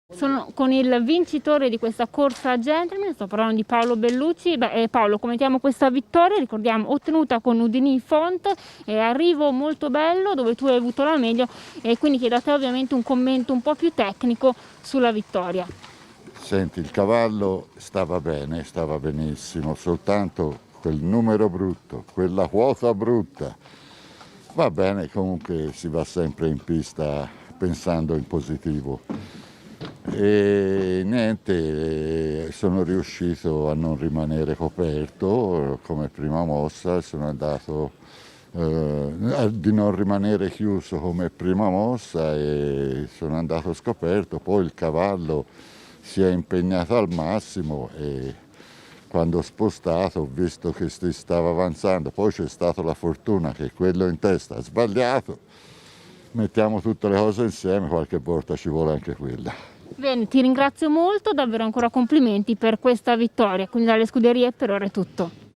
Sono con il vincitore di questa corsa a gentleman, sto parlando di Paolo Bellucci. Paolo, commentiamo questa vittoria, ricordiamo ottenuta con Udinì Font, arrivo molto bello dove tu hai avuto la meglio, e quindi chiedo a te ovviamente un commento un po' più tecnico sulla vittoria. Senti, il cavallo stava bene, stava benissimo, soltanto quel numero brutto, quella quota brutta. Va bene, comunque si va sempre in pista pensando in positivo. E niente, sono riuscito a non rimanere coperto come prima mossa, sono andato di non rimanere chiuso come prima mossa e sono andato scoperto. Poi il cavallo si è impegnato al massimo e quando ho spostato ho visto che si stava avanzando. Poi c'è stata la fortuna che quello in testa ha sbagliato. Mettiamo tutte le cose insieme, qualche volta ci vuole anche quella. Bene, ti ringrazio molto, davvero ancora complimenti per questa vittoria, quindi dalle scuderie per ora è tutto.